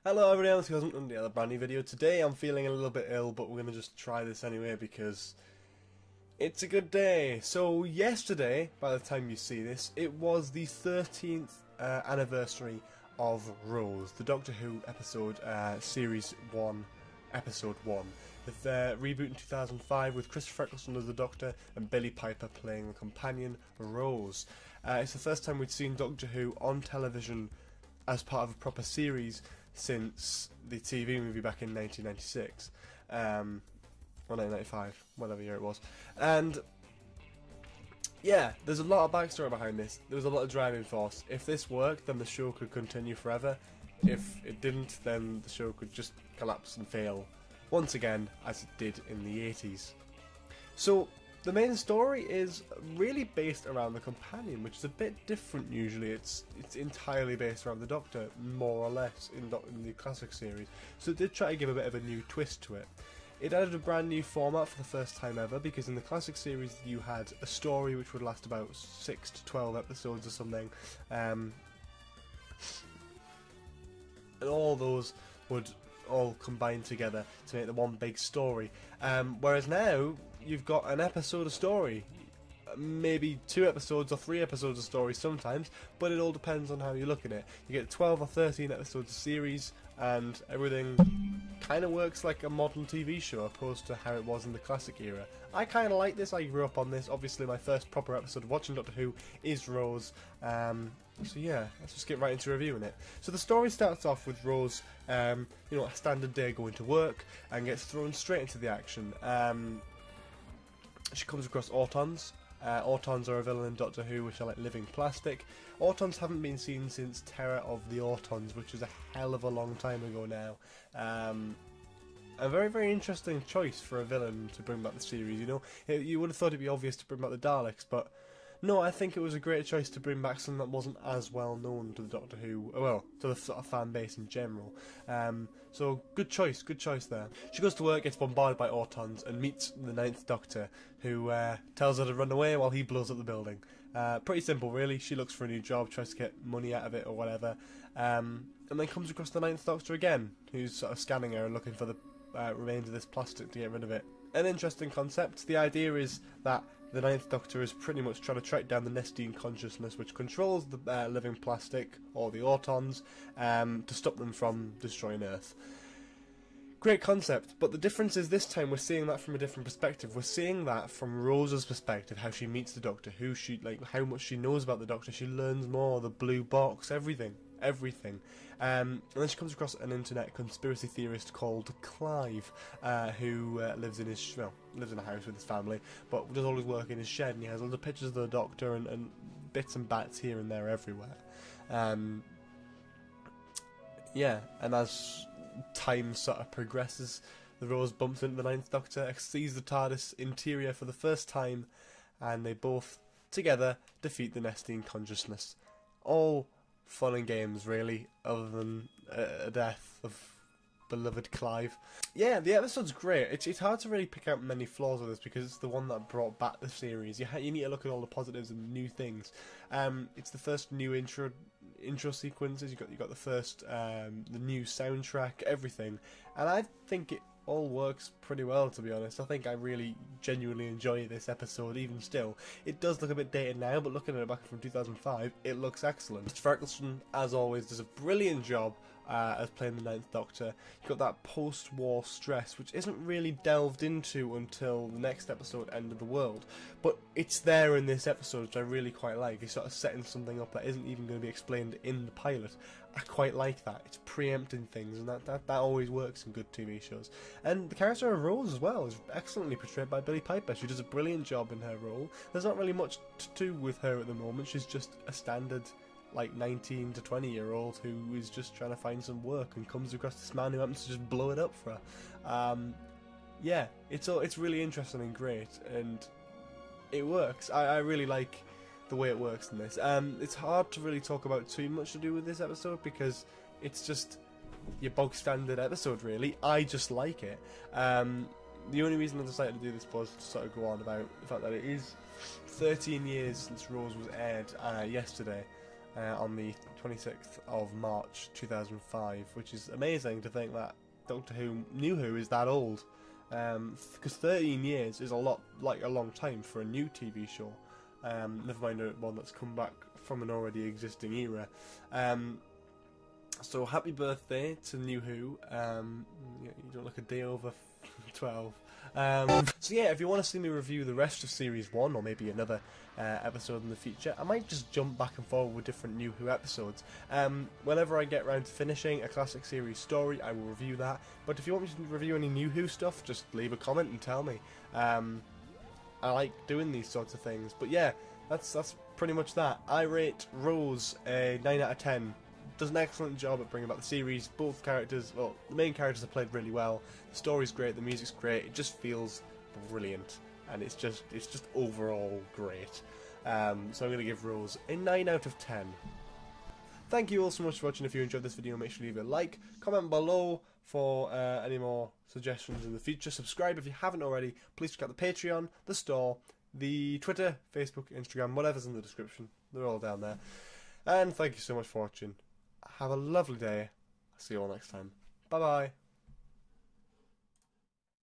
Hello everyone else who hasn't done the other brand new video. Today I'm feeling a little bit ill, but we're going to just try this anyway because it's a good day. So yesterday, by the time you see this, it was the 13th anniversary of Rose, the Doctor Who episode, Series 1, Episode 1. The reboot in 2005 with Christopher Eccleston as the Doctor and Billie Piper playing the companion Rose. It's the first time we'd seen Doctor Who on television as part of a proper series since the TV movie back in 1996, or 1995, whatever year it was. And yeah, there's a lot of backstory behind this. There was a lot of driving force. If this worked, then the show could continue forever. If it didn't, then the show could just collapse and fail once again, as it did in the 80s. So the main story is really based around the companion, which is a bit different usually. It's entirely based around the Doctor, more or less, in the classic series. So it did try to give a bit of a new twist to it. It added a brand new format for the first time ever, because in the classic series you had a story which would last about 6 to 12 episodes or something, and all those would all combine together to make the one big story. Whereas now you've got an episode of story, maybe 2 episodes or 3 episodes of story sometimes, but it all depends on how you look at it. You get 12 or 13 episodes of series, and everything kind of works like a modern TV show opposed to how it was in the classic era. I kind of like this. I grew up on this. Obviously my first proper episode of watching Doctor Who is Rose. So yeah, let's just get right into reviewing it. So the story starts off with Rose, a standard day going to work, and gets thrown straight into the action. She comes across Autons. Autons are a villain in Doctor Who, which are like living plastic. Autons haven't been seen since Terror of the Autons, which was a hell of a long time ago now. A very, very interesting choice for a villain to bring back the series, You would have thought it'd be obvious to bring back the Daleks, but no, I think it was a great choice to bring back something that wasn't as well known to the Doctor Who, well, to the sort of fan base in general. So good choice there. She goes to work, gets bombarded by Autons, and meets the 9th Doctor, who tells her to run away while he blows up the building. Pretty simple, really. She looks for a new job, tries to get money out of it or whatever, and then comes across the 9th Doctor again, who's sort of scanning her and looking for the remains of this plastic to get rid of it. An interesting concept. The idea is that the 9th Doctor is pretty much trying to track down the Nestine consciousness, which controls the living plastic, or the Autons, to stop them from destroying Earth. Great concept, but the difference is this time we're seeing that from a different perspective. We're seeing that from Rosa's perspective, how she meets the Doctor, how much she knows about the Doctor. She learns more, the blue box, everything. And then she comes across an internet conspiracy theorist called Clive, who lives in a house with his family, but does all his work in his shed, and he has all the pictures of the Doctor and bits and bats here and there everywhere. Yeah, and as time sort of progresses, the Rose bumps into the 9th Doctor, sees the TARDIS interior for the first time, and they both together defeat the Nestine consciousness. All fun and games, really, other than a death of beloved Clive. Yeah, the episode's great. It's hard to really pick out many flaws with this because it's the one that brought back the series. You need to look at all the positives and new things. It's the first new intro sequences. You got the first the new soundtrack, everything, and I think it all works pretty well, to be honest. I think I really genuinely enjoy this episode even still. It does look a bit dated now, but looking at it back from 2005, it looks excellent. Christopher Eccleston, as always, does a brilliant job as playing the 9th Doctor. You've got that post-war stress, which isn't really delved into until the next episode, End of the World, but it's there in this episode, which I really quite like. It's sort of setting something up that isn't even going to be explained in the pilot. I quite like that. It's preempting things, and that always works in good TV shows. And the character of Rose as well is excellently portrayed by Billie Piper. She does a brilliant job in her role. There's not really much to do with her at the moment. She's just a standard, like, 19 to 20-year-old who is just trying to find some work and comes across this man who happens to just blow it up for her. Yeah, it's really interesting and great, and it works. I really like the way it works in this. It's hard to really talk about too much to do with this episode because it's just your bog standard episode, really. I just like it. The only reason I decided to do this was to sort of go on about the fact that it is 13 years since Rose was aired yesterday, on the 26th of March 2005, which is amazing to think that Doctor Who, New Who, is that old. Because 13 years is a long time for a new TV show. Never mind one that's come back from an already existing era. So happy birthday to New Who. You don't look a day over 12. So yeah, if you want to see me review the rest of Series 1, or maybe another episode in the future, I might just jump back and forward with different New Who episodes. Whenever I get around to finishing a classic series story, I will review that. But if you want me to review any New Who stuff, just leave a comment and tell me. I like doing these sorts of things. But yeah, that's pretty much that. I rate Rose a 9 out of 10. Does an excellent job at bringing back the series. Both characters, well, the main characters are played really well. The story's great, the music's great. It just feels brilliant, and it's just overall great. So I'm going to give Rose a 9 out of 10. Thank you all so much for watching. If you enjoyed this video, make sure you leave a like, comment below for any more suggestions in the future. Subscribe if you haven't already. Please check out the Patreon, the store, the Twitter, Facebook, Instagram, whatever's in the description. They're all down there. And thank you so much for watching. Have a lovely day. See you all next time. Bye bye.